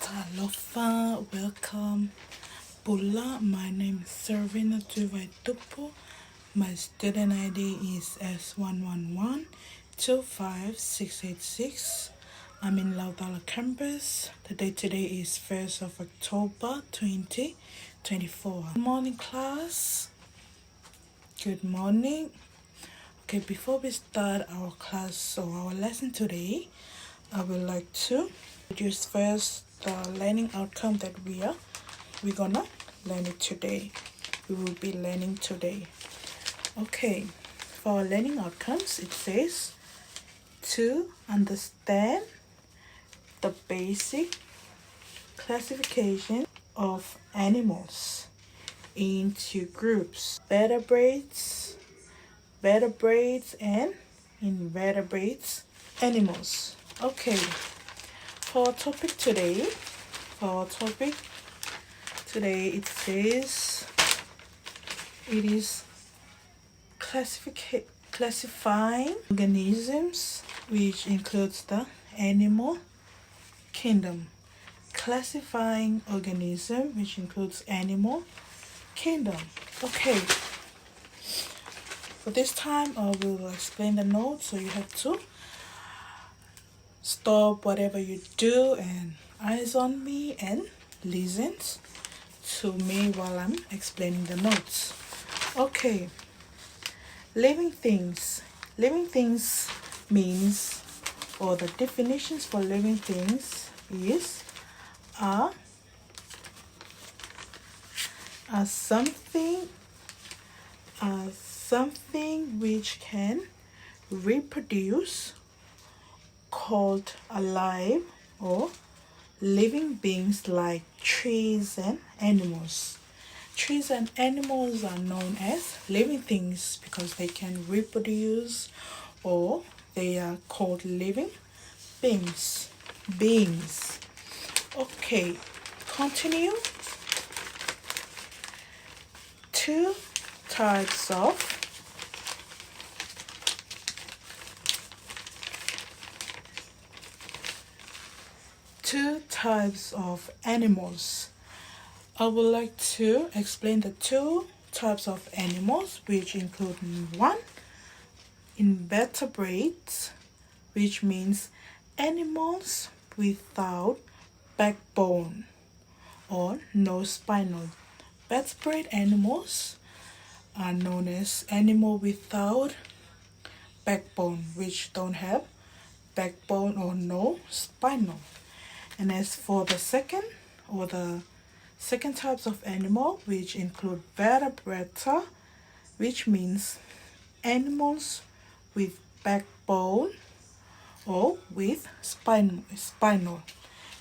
Aloha, welcome. Bula, my name is Servina Tuvaitupu. My student ID is S11125686. I'm in Lautala campus. The date today is 1st of October 2024. Good morning, class. Good morning. Okay, before we start our class or our lesson today, I would like to introduce first the learning outcome that we're gonna learn it today. We will be learning today. Okay, for our learning outcomes, it says to understand the basic classification of animals into groups: vertebrates, and invertebrates animals. Okay, for our topic today, it says it is classifying organisms, which includes the animal kingdom. Classifying organism, which includes animal kingdom. Okay, for this time I will explain the notes, so you have to stop whatever you do and eyes on me and listen to me while I'm explaining the notes. Okay, living things. Living things means, or the definitions for living things is are something which can reproduce, called alive, or living beings like trees and animals. Trees and animals are known as living things because they can reproduce, or they are called living beings. Okay, continue. Two types of animals. I would like to explain the two types of animals, which include: one, invertebrates, which means animals without backbone or no spinal. Vertebrate animals are known as animal without backbone, which don't have backbone or no spinal. And as for the second types of animal, which include vertebrata, which means animals with backbone or with spinal.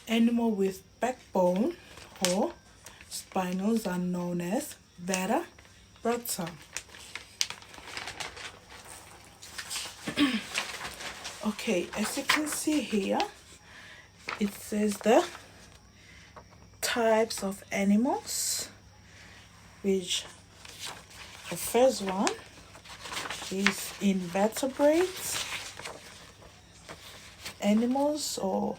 Animal with backbone or spinals are known as vertebrata. Okay, as you can see here, it says the types of animals, which the first one is invertebrates animals, or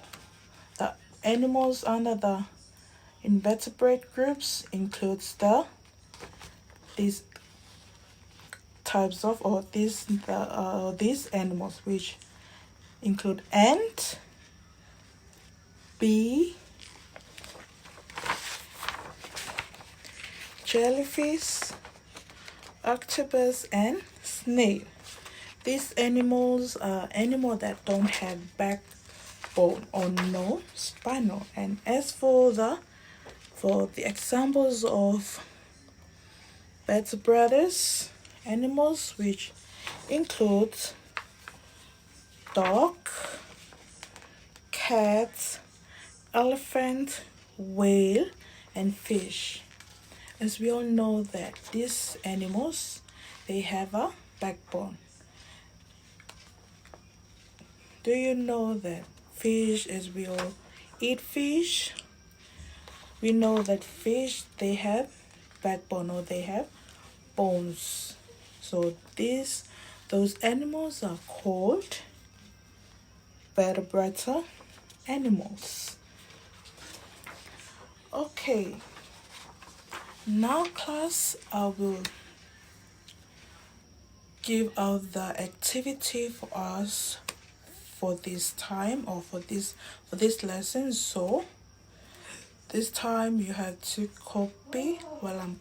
the animals under the invertebrate groups includes these animals, which include ant, bee, jellyfish, octopus, and snail. These animals are animals that don't have backbone or no spinal. And as for the examples of vertebrates animals, which includes dog, cat, elephant, whale, and fish. As we all know that these animals, they have a backbone. Do you know that fish, as we all eat fish, we know that fish, they have backbone, or they have bones. So those animals are called vertebrata animals. Okay, now class, I will give out the activity for us for this time, or for this lesson. So this time you have to copy while I'm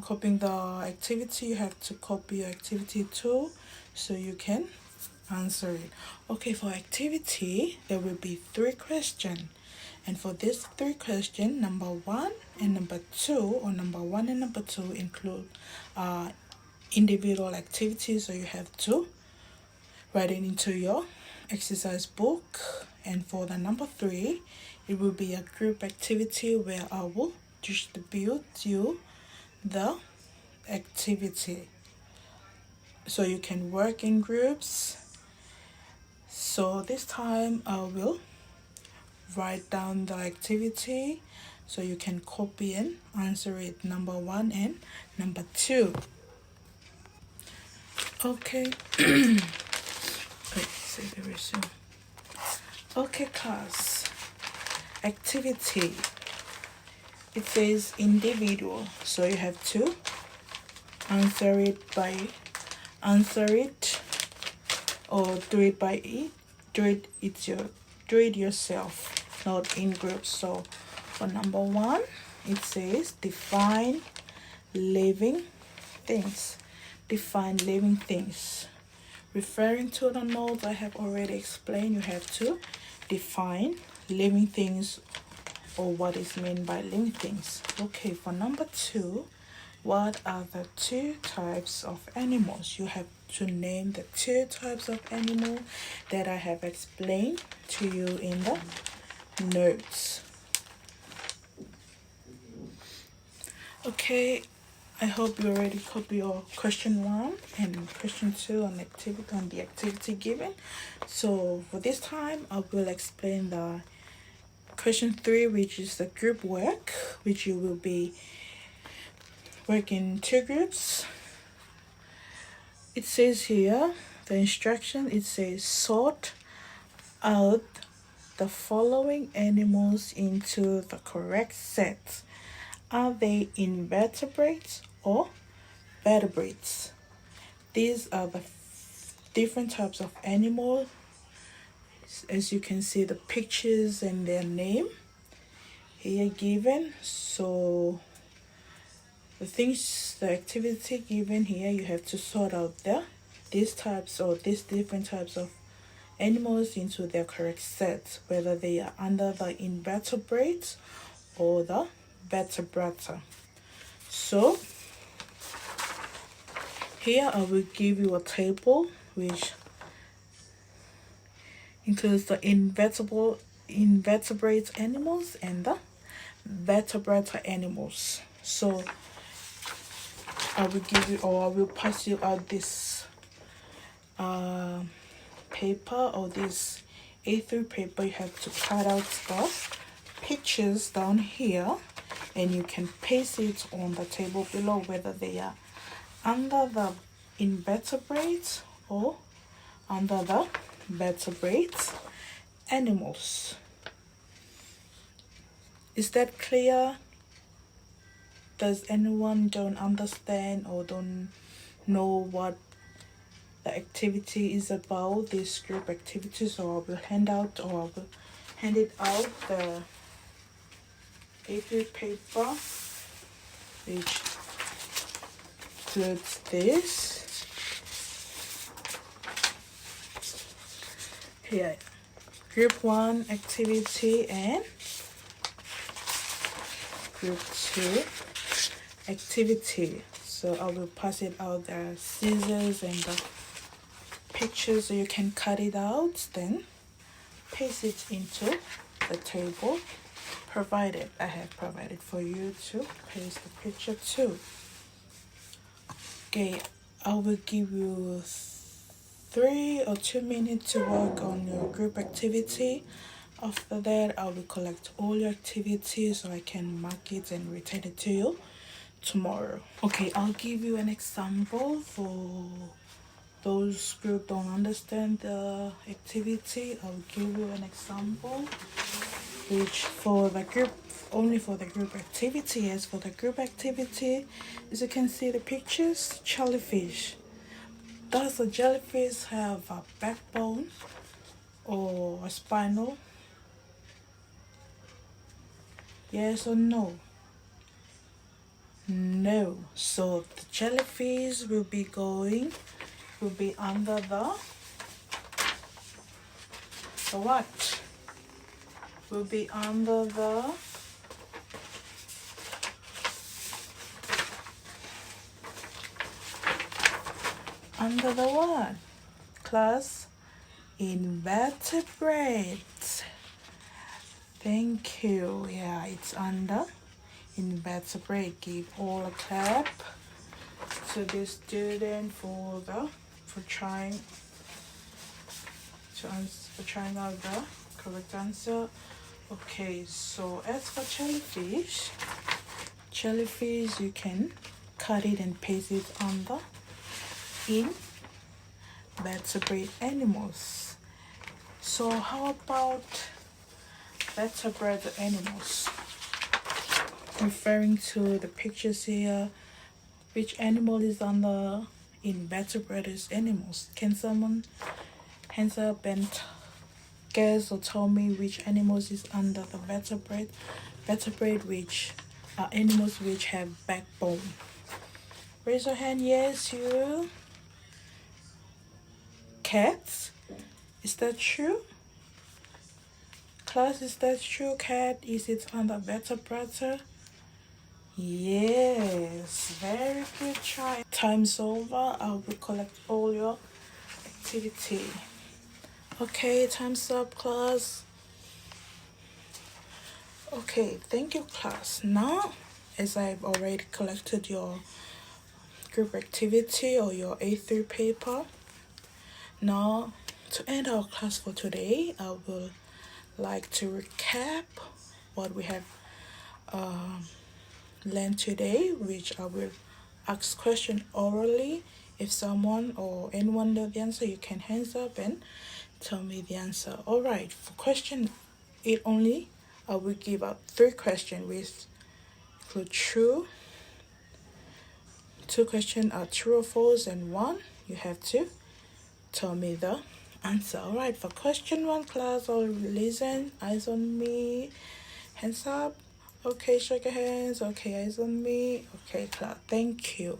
copying the activity. You have to copy your activity too, so you can answer it. Okay, for activity there will be 3 questions, and for this 3 questions, number 1 and number 2, or number 1 and number 2 include individual activities, so you have to write it into your exercise book. And for the number 3, it will be a group activity where I will distribute you the activity so you can work in groups. So this time I will write down the activity so you can copy and answer it, number 1 and number 2. Okay. Wait, say very soon. Okay, class. Activity. It says individual, so you have to answer it or do it yourself, not in groups. So for number 1, it says define living things. Define living things. Referring to the notes I have already explained, you have to define living things, or what is meant by living things. Okay, for number 2, what are the 2 types of animals? You have to name the 2 types of animal that I have explained to you in the notes. Okay, I hope you already copied your question 1 and question 2 on the activity given. So for this time, I will explain the question 3, which is the group work, which you will be working in 2 groups. It says here, the instruction, it says sort out the following animals into the correct set. Are they invertebrates or vertebrates? These are the different types of animals. As you can see, the pictures and their name here given. So the activity given here, you have to sort out these different types of animals into their correct sets, whether they are under the invertebrates or the vertebrata. So here I will give you a table which includes the invertebrate animals and the vertebrata animals. So I will pass you out this paper, or this A3 paper. You have to cut out the pictures down here, and you can paste it on the table below, whether they are under the invertebrates or under the vertebrate animals. Is that clear? Does anyone don't understand or don't know what the activity is about, this group activity? So I will hand it out the A3 paper, which includes this here, group 1 activity and group 2 activity. So I will pass it out the scissors and the pictures, so you can cut it out, then paste it into the table provided. I have provided for you to paste the picture too. Okay, I will give you 3 or 2 minutes to work on your group activity. After that, I will collect all your activities so I can mark it and return it to you tomorrow. Okay, I'll give you an example for those who don't understand the activity. I'll give you an example. which for the group, only for the group activity. As for the group activity, as you can see the pictures, jellyfish. Does a jellyfish have a backbone or a spinal? Yes or no? No. So the jellyfish will be under the what? Will be under the what? Class, invertebrates. Thank you. Yeah, it's under invertebrate. Give all a clap to the student for trying out the correct answer. Okay, so as for jellyfish, you can cut it and paste it under invertebrate animals. So how about vertebrate animals? Referring to the pictures here, which animal is under invertebrate animals? Can someone hands up and guess or tell me which animals is under the vertebrate? Vertebrate, which are animals which have backbone. Raise your hand. Yes, you. Cats. Is that true? Class, is that true? Cat, is it under vertebrate? Yes, very good try. Time's over. I will collect all your activity. Okay, time's up, class. Okay, thank you, class. Now, as I've already collected your group activity or your A3 paper, now to end our class for today, I will like to recap what we have learned today, which I will ask question orally. If someone or anyone knows the answer, you can hands up and tell me the answer. Alright, for question 8 only, I will give out 3 questions which include true. 2 questions are true or false, and 1 you have to tell me the answer. Alright, for question 1, class, all listen, eyes on me, hands up. Okay, shake your hands. Okay, eyes on me. Okay, class, thank you.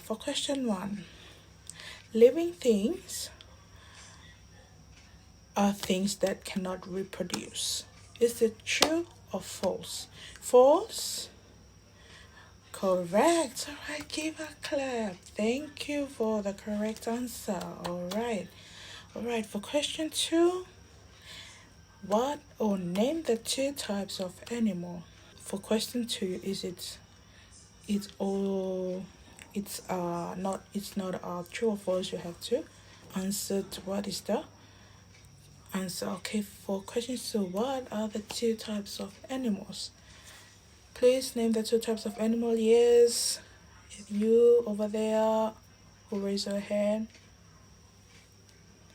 For question 1, living things are things that cannot reproduce. Is it true or false? False? Correct. Alright, give a clap. Thank you for the correct answer. Alright, for question 2, what or name the 2 types of animal? For question 2, it's not true or false. You have to answer to what is the answer. Okay, for question 2, what are the 2 types of animals? Please name the 2 types of animal. Yes, you over there who raise your hand.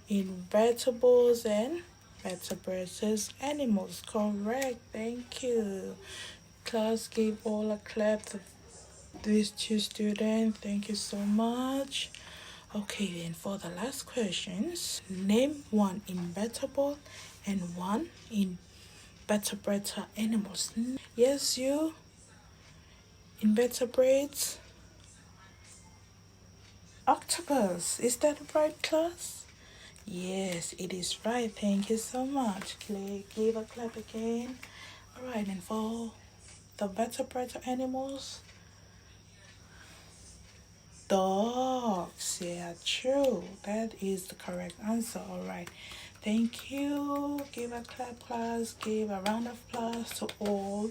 Invertebrates and vertebrates animals. Correct. Thank you. Class, give all a clap to these 2 students. Thank you so much. Okay, then for the last questions, name 1 invertebrate and 1 invertebrate animals. Yes, you. Invertebrates. Octopus. Is that right, class? Yes, it is right. Thank you so much. Give a clap again. Alright, and for the vertebrate animals, dogs. Yeah, true. That is the correct answer. Alright, thank you. Give a clap, class. Give a round of applause to all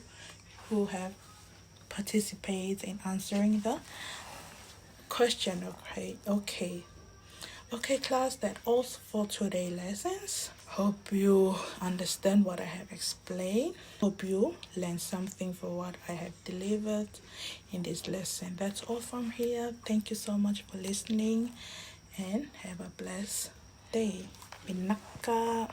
who have participated in answering the question. Okay, class, that all for today's lessons. Hope you understand what I have explained. Hope you learn something for what I have delivered in this lesson. That's all from here. Thank you so much for listening and have a blessed day. Binaka.